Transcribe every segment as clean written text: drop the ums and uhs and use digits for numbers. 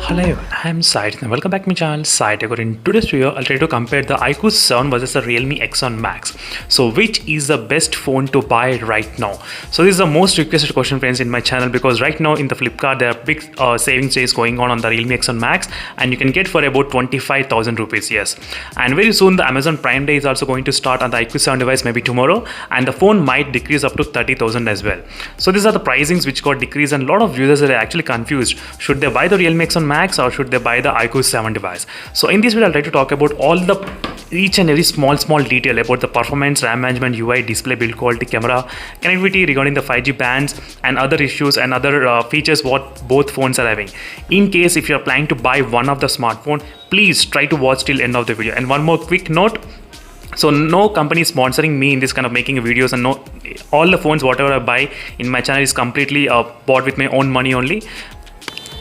Hello everyone, I'm Sai and welcome back to my channel Sai Tech. In today's video, I'll try to compare the iQOO 7 versus the Realme X7 Max. So which is the best phone to buy right now? So this is the most requested question, friends, in my channel, because right now in the Flipkart there are big savings days going on the Realme X7 Max, and you can get for about 25,000 rupees. Yes, and very soon the Amazon Prime Day is also going to start on the iQOO 7 device, maybe tomorrow, and the phone might decrease up to 30,000 as well. So these are the pricings which got decreased, and a lot of users are actually confused. Should they buy the Realme X7 Max or should they buy the iQOO 7 device? So in this video I'll try to talk about all the each and every small detail about the performance, RAM management, UI, display, build quality, camera, connectivity regarding the 5G bands, and other issues and other features what both phones are having. In case if you're planning to buy one of the smartphone, please try to watch till end of the video. And one more quick note, so no company is sponsoring me in this kind of making videos, and no, all the phones whatever I buy in my channel is completely bought with my own money only.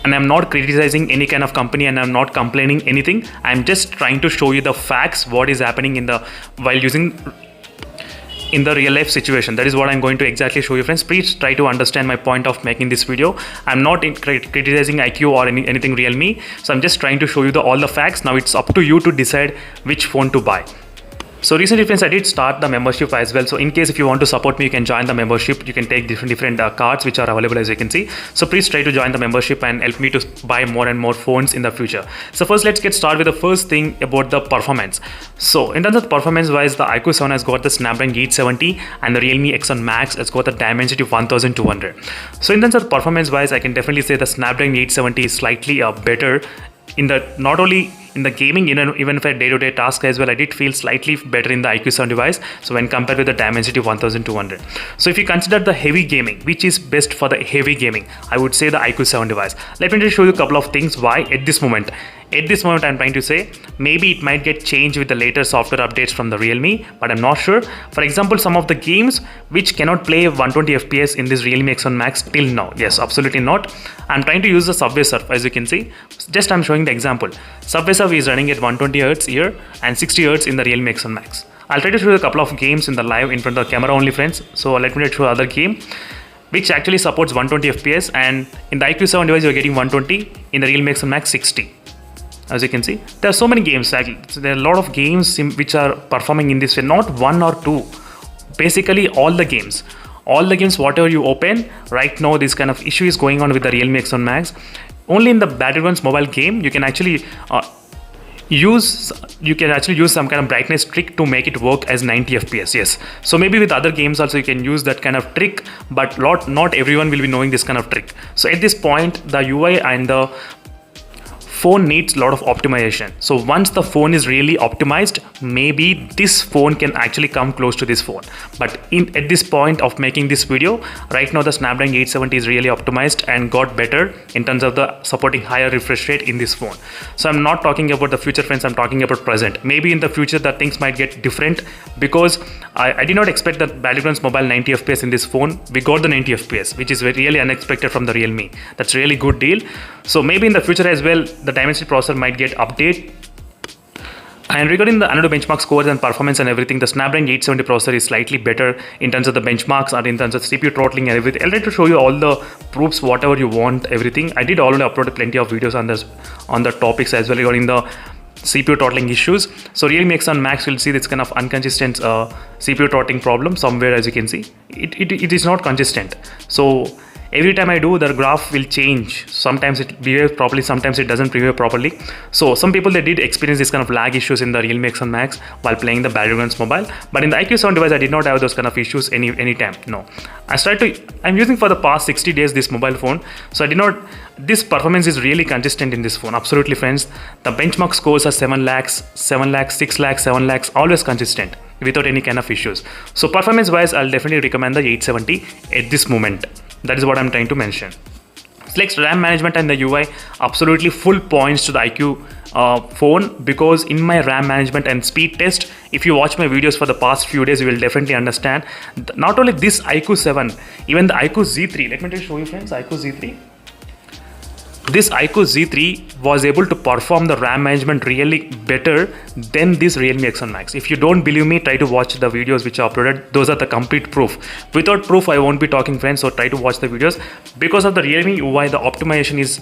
And I'm not criticizing any kind of company, and I'm not complaining anything. I'm just trying to show you the facts, what is happening in the while using in the real life situation. That is what I'm going to exactly show you, friends. Please try to understand my point of making this video. I'm not criticizing iQOO or anything Realme, so I'm just trying to show you all the facts. Now it's up to you to decide which phone to buy. So recently, friends, I did start the membership as well. So in case if you want to support me, you can join the membership. You can take different cards which are available, as you can see. So please try to join the membership and help me to buy more and more phones in the future. So first, let's get started with the first thing about the performance. So in terms of performance wise, the iQOO 7 has got the Snapdragon 870, and the Realme X7 Max has got the Dimensity 1200. So in terms of performance wise, I can definitely say the Snapdragon 870 is slightly better in the not only in the gaming, even for day-to-day task as well. I did feel slightly better in the iQOO 7 device, so when compared with the Dimensity 1200. So if you consider the heavy gaming, which is best for the heavy gaming, I would say the iQOO 7 device. Let me just show you a couple of things why at this moment. At this moment, I'm trying to say maybe it might get changed with the later software updates from the Realme, but I'm not sure. For example, some of the games which cannot play 120 FPS in this Realme X7 Max till now. Yes, absolutely not. I'm trying to use the Subway Surf, as you can see. Just I'm showing the example. Subway Surf is running at 120 Hz here and 60 Hz in the Realme X7 Max. I'll try to show you a couple of games in the live in front of the camera only, friends. So let me show other game which actually supports 120 FPS, and in the iQOO 7 device you're getting 120, in the Realme X7 Max 60. As you can see, there are so many games. There are a lot of games which are performing in this way, not one or two. Basically, all the games, whatever you open right now, this kind of issue is going on with the Realme X7 Max. Only in the Battlegrounds mobile game, you can actually use some kind of brightness trick to make it work as 90 FPS. Yes, so maybe with other games also you can use that kind of trick, but not everyone will be knowing this kind of trick. So at this point, the UI and the phone needs a lot of optimization. So once the phone is really optimized, maybe this phone can actually come close to this phone. But at this point of making this video, right now the Snapdragon 870 is really optimized and got better in terms of the supporting higher refresh rate in this phone. So I'm not talking about the future, friends, I'm talking about present. Maybe in the future the things might get different, because I did not expect that Battlegrounds mobile 90 FPS in this phone. We got the 90 FPS, which is really unexpected from the Realme. That's really good deal. So maybe in the future as well, the Dimensity processor might get update. And regarding the another benchmark scores and performance and everything, the Snapdragon 870 processor is slightly better in terms of the benchmarks and in terms of CPU throttling and everything. I'll try to show you all the proofs, whatever you want, everything. I did already upload plenty of videos on the topics as well regarding the CPU throttling issues. So Realme X7 Max, will see this kind of inconsistent CPU throttling problem somewhere. As you can see, it is not consistent. So every time I do, the graph will change. Sometimes it behaves properly, sometimes it doesn't behave properly. So some people, they did experience this kind of lag issues in the Realme X7 Max while playing the Battlegrounds mobile. But in the iQOO 7 device, I did not have those kind of issues any time. No, I'm using for the past 60 days this mobile phone. So this performance is really consistent in this phone. Absolutely, friends. The benchmark scores are 7 lakhs, 7 lakhs, 6 lakhs, 7 lakhs, always consistent without any kind of issues. So performance wise, I'll definitely recommend the 870 at this moment. That is what I'm trying to mention. Select RAM management and the UI, absolutely full points to the iQOO phone, because in my RAM management and speed test, if you watch my videos for the past few days, you will definitely understand. Not only this iQOO 7, even the iQOO Z3. Let me just show you, friends, iQOO Z3. This iQOO Z3 was able to perform the RAM management really better than this Realme X7 Max. If you don't believe me, try to watch the videos which are uploaded. Those are the complete proof. Without proof, I won't be talking, friends, so try to watch the videos. Because of the Realme UI, the optimization is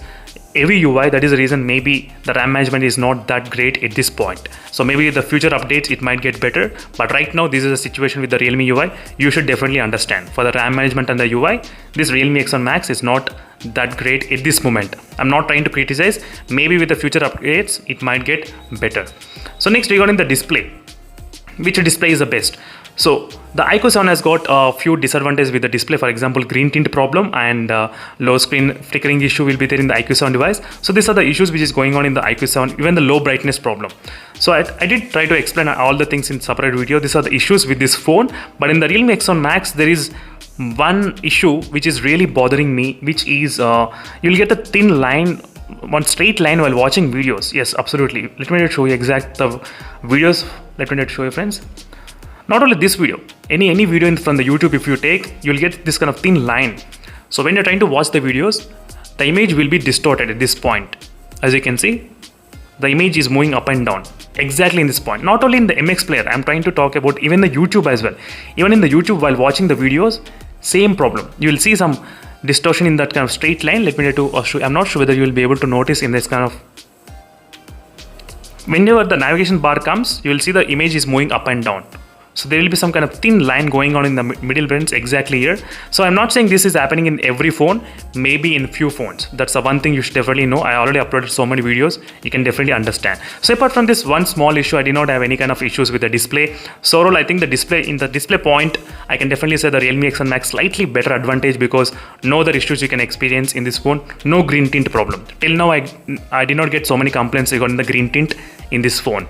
heavy UI. That is the reason maybe the RAM management is not that great at this point. So maybe with the future updates it might get better, but right now this is a situation with the Realme UI. You should definitely understand for the RAM management and the UI, this Realme X7 Max is not that great at this moment. I'm not trying to criticize, maybe with the future updates it might get better. So next, regarding the display, which display is the best? So the iQOO 7 has got a few disadvantages with the display. For example, green tint problem and low screen flickering issue will be there in the iQOO 7 device. So these are the issues which is going on in the iQOO 7, even the low brightness problem. So I did try to explain all the things in separate video. These are the issues with this phone, but in the Realme X7 Max there is one issue which is really bothering me, which is you'll get a thin line, one straight line while watching videos. Yes, absolutely. Let me show you exact the videos. Let me show you, friends. Not only this video, any video from the YouTube, if you take, you'll get this kind of thin line. So when you're trying to watch the videos, the image will be distorted at this point. As you can see, the image is moving up and down exactly in this point. Not only in the MX player, I'm trying to talk about even the YouTube as well. Even in the YouTube, while watching the videos, same problem. You will see some distortion in that kind of straight line. Let me show. I'm not sure whether you will be able to notice in this kind of. Whenever the navigation bar comes, you will see the image is moving up and down. So there will be some kind of thin line going on in the middle brains exactly here. So I'm not saying this is happening in every phone, maybe in few phones. That's the one thing you should definitely know. I already uploaded so many videos, you can definitely understand. So apart from this one small issue, I did not have any kind of issues with the display. So overall, I think the display, in the display point, I can definitely say the Realme X7 Max slightly better advantage, because no other issues you can experience in this phone. No green tint problem. Till now, I did not get so many complaints regarding the green tint in this phone.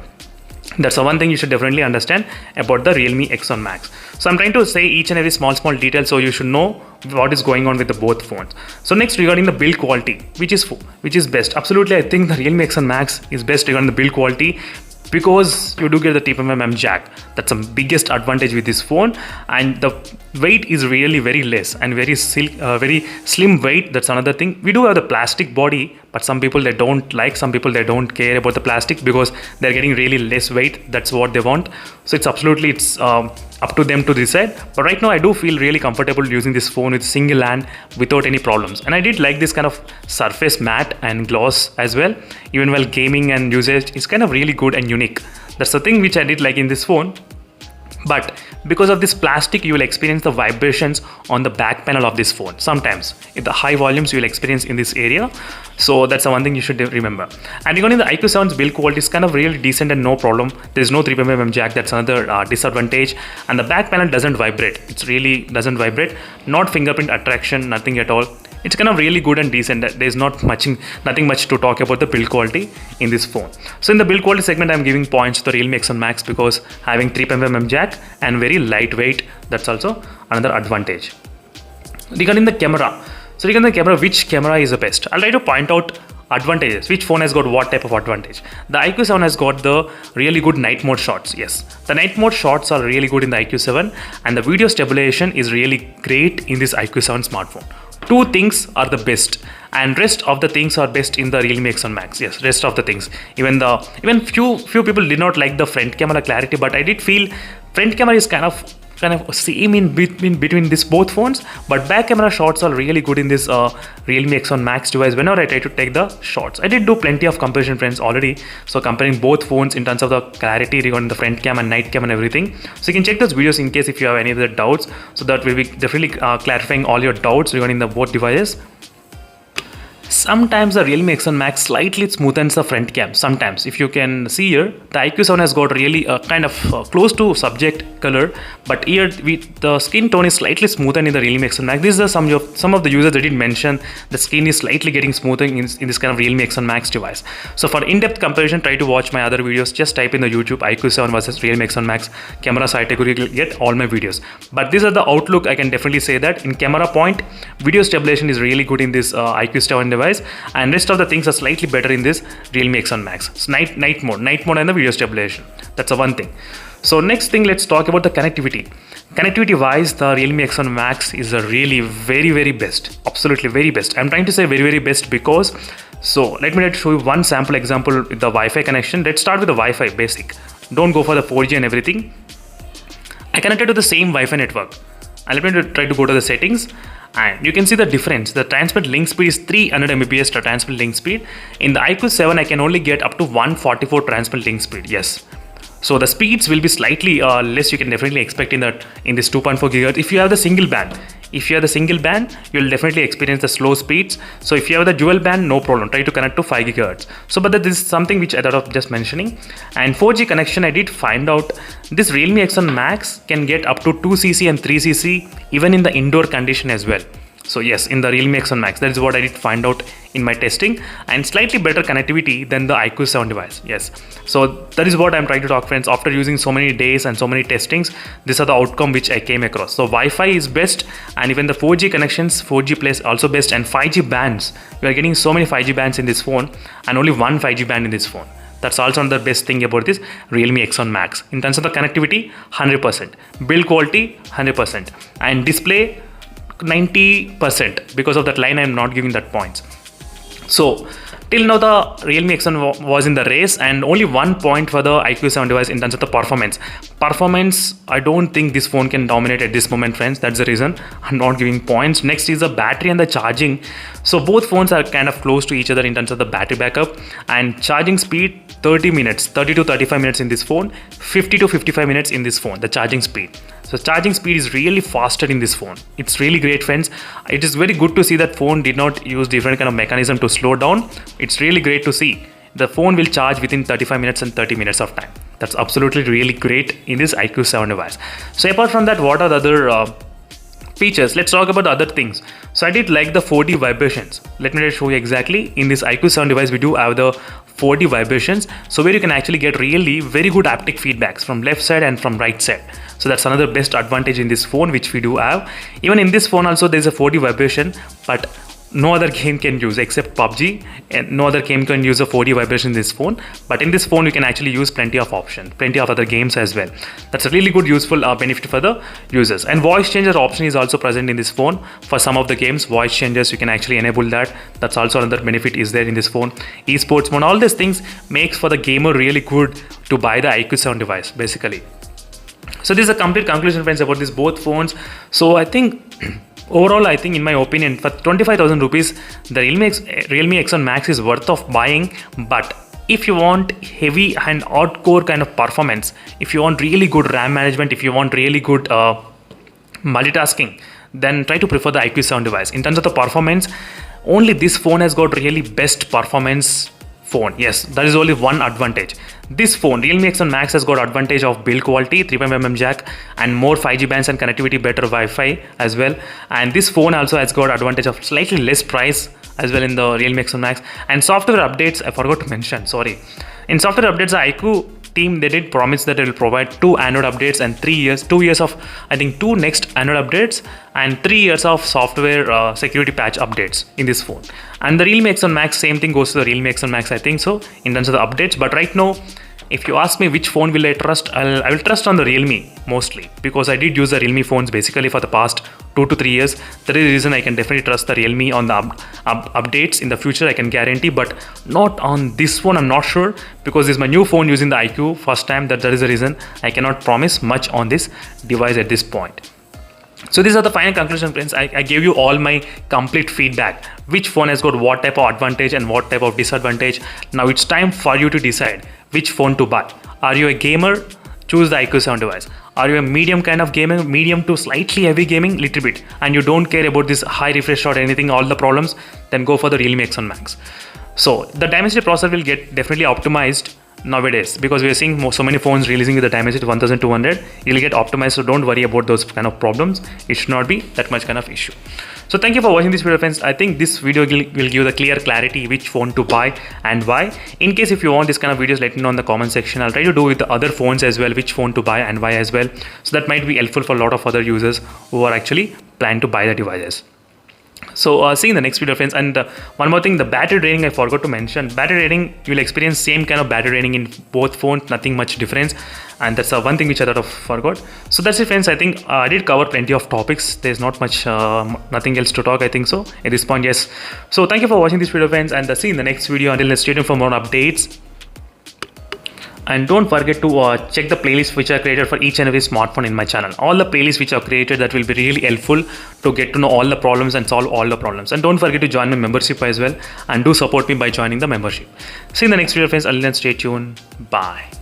That's the one thing you should definitely understand about the Realme X7 Max. So I'm trying to say each and every small detail, so you should know what is going on with the both phones. So next, regarding the build quality, which is best? Absolutely, I think the Realme X7 Max is best regarding the build quality, because you do get the 3.5mm jack. That's the biggest advantage with this phone, and the weight is really very less and very slim weight. That's another thing. We do have the plastic body, but some people they don't like, some people they don't care about the plastic because they're getting really less weight. That's what they want. So it's absolutely up to them to decide. But right now I do feel really comfortable using this phone with single hand without any problems. And I did like this kind of surface matte and gloss as well. Even while gaming and usage, it's kind of really good and unique. That's the thing which I did like in this phone. But because of this plastic, you will experience the vibrations on the back panel of this phone. Sometimes in the high volumes you will experience in this area. So that's the one thing you should remember. And regarding the iQOO 7's build quality, is kind of really decent and no problem. There's no 3.5mm jack. That's another disadvantage. And the back panel doesn't vibrate. It really doesn't vibrate. Not fingerprint attraction, nothing at all. It's kind of really good and decent. There's nothing much to talk about the build quality in this phone. So in the build quality segment, I'm giving points to the Realme X7 Max because having 3.5mm jack and very lightweight, that's also another advantage. Regarding the camera, which camera is the best? I'll try to point out advantages. Which phone has got what type of advantage? The iQOO 7 has got the really good night mode shots. Yes, the night mode shots are really good in the iQOO 7, and the video stabilization is really great in this iQOO 7 smartphone. Two things are the best, and rest of the things are best in the Realme X7 Max. Yes, rest of the things. Even few people did not like the front camera clarity, but I did feel front camera is kind of same in between these both phones, but back camera shots are really good in this Realme X7 Max device. Whenever I try to take the shots, I did do plenty of comparison, friends, already. So comparing both phones in terms of the clarity regarding the front cam and night cam and everything. So you can check those videos in case if you have any other doubts. So that will be definitely clarifying all your doubts regarding the both devices. Sometimes the Realme X7 Max slightly smoothens the front cam. Sometimes, if you can see here, the iQOO 7 has got really kind of close to subject color, but here the skin tone is slightly smoothened in the Realme X7 Max. This is some of the users that did mention the skin is slightly getting smoother in this kind of Realme X7 Max device. So for in-depth comparison, try to watch my other videos. Just type in the YouTube iQOO 7 versus Realme X7 Max camera side, you will get all my videos. But this is the outlook. I can definitely say that in camera point, video stabilization is really good in this iQOO 7 device, and rest of the things are slightly better in this Realme X7 Max. So night mode and the video stabilization. That's the one thing. So next thing, let's talk about the connectivity. Connectivity wise, the Realme X7 Max is a really very best. Absolutely very best. I'm trying to say very best because, so let me show you one sample example with the Wi-Fi connection. Let's start with the Wi-Fi basic. Don't go for the 4G and everything. I connected to the same Wi-Fi network. And let me try to go to the settings, and you can see the difference. The transmit link speed is 300 Mbps to transmit link speed. In the iQOO 7 I can only get up to 144 transmit link speed. Yes, so the speeds will be slightly less. You can definitely expect in this 2.4 GHz. If you have the single band, you'll definitely experience the slow speeds. So if you have the dual band, no problem, try to connect to 5 GHz. So but this is something which I thought of just mentioning. And 4G connection, I did find out this Realme X7 Max can get up to 2cc and 3cc even in the indoor condition as well. So yes, in the Realme X7 Max, that is what I did find out in my testing, and slightly better connectivity than the iQOO 7 device. Yes, so that is what I'm trying to talk, friends. After using so many days and so many testings, these are the outcome which I came across. So Wi-Fi is best, and even the 4G connections, 4G plus also best, and 5G bands. You are getting so many 5G bands in this phone, and only one 5G band in this phone. That's also another best thing about this Realme X7 Max. In terms of the connectivity, 100%, build quality 100%, and display 90%. Because of that line, I'm not giving that points. So till now the Realme X7 was in the race, and only 1 point for the iQOO 7 device in terms of the performance. I don't think this phone can dominate at this moment, friends. That's the reason I'm not giving points. Next is the battery and the charging. So both phones are kind of close to each other in terms of the battery backup and charging speed. 30 to 35 minutes in this phone, 50 to 55 minutes in this phone, the charging speed. So charging speed is really faster in this phone. It's really great, friends. It is very good to see that phone did not use different kind of mechanism to slow down. It's really great to see. The phone will charge within 35 minutes and 30 minutes of time. That's absolutely really great in this iQOO 7 device. So apart from that, what are the other features? Let's talk about the other things. So I did like the 4D vibrations. Let me just show you exactly. In this iQOO 7 device, we do have the 4D vibrations, so where you can actually get really very good haptic feedbacks from left side and from right side. So that's another best advantage in this phone which we do have. Even in this phone also there's a 4D vibration, but no other game can use except PUBG, and no other game can use a 4D vibration in this phone. But in this phone you can actually use plenty of options, plenty of other games as well. That's a really good useful benefit for the users. And voice changer option is also present in this phone. For some of the games, voice changers, you can actually enable that. That's also another benefit is there in this phone. Esports mode, all these things makes for the gamer really good to buy the iQOO 7 device basically. So this is a complete conclusion, friends, about these both phones. So I think overall, I think in my opinion, for 25,000 rupees, the Realme X7 Max is worth of buying. But if you want heavy and hardcore kind of performance, if you want really good RAM management, if you want really good multitasking, then try to prefer the iQOO 7 device. In terms of the performance, only this phone has got really best performance phone. Yes, that is only one advantage. This phone, Realme X7 Max, has got advantage of build quality, 3.5mm jack, and more 5G bands and connectivity, better Wi-Fi as well. And this phone also has got advantage of slightly less price as well in the Realme X7 Max. And software updates, I forgot to mention, sorry. In software updates, the iQOO team, they did promise that they will provide 2 Android updates and 2 years of, I think, 2 next Android updates and 3 years of software security patch updates in this phone. And the Realme X7 Max, same thing goes to the Realme X7 Max, I think so, in terms of the updates. But right now, if you ask me which phone will I trust, I will trust on the Realme mostly, because I did use the Realme phones basically for the past 2 to 3 years. That is the reason I can definitely trust the Realme on the updates in the future, I can guarantee, but not on this phone. I'm not sure, because this is my new phone using the iQOO first time. That is the reason I cannot promise much on this device at this point. So these are the final conclusion, friends. I gave you all my complete feedback. Which phone has got what type of advantage and what type of disadvantage. Now it's time for you to decide which phone to buy. Are you a gamer? Choose the iQOO 7 device. Are you a medium kind of gamer, medium to slightly heavy gaming, little bit, and you don't care about this high refresh rate or anything, all the problems, then go for the Realme X7 Max. So the Dimensity processor will get definitely optimized nowadays, because we are seeing so many phones releasing with the Dimensity 1200. It will get optimized, so don't worry about those kind of problems. It should not be that much kind of issue. So thank you for watching this video, friends. I think this video will give the clear clarity which phone to buy and why. In case if you want this kind of videos, let me know in the comment section. I'll try to do with the other phones as well, which phone to buy and why as well. So that might be helpful for a lot of other users who are actually planning to buy the devices. So see you in the next video, friends. And one more thing, the battery draining, I forgot to mention. Battery draining, you will experience same kind of battery draining in both phones, nothing much difference. And that's one thing which I thought of forgot. So that's it, friends. I think I did cover plenty of topics. There's not much, nothing else to talk, I think so at this point. Yes. So thank you for watching this video, friends, and see you in the next video. Until then, stay tuned for more updates. And don't forget to check the playlist which I created for each and every smartphone in my channel. All the playlists which I've created, that will be really helpful to get to know all the problems and solve all the problems. And don't forget to join my membership as well, and do support me by joining the membership. See you in the next video, friends. Until then, stay tuned. Bye.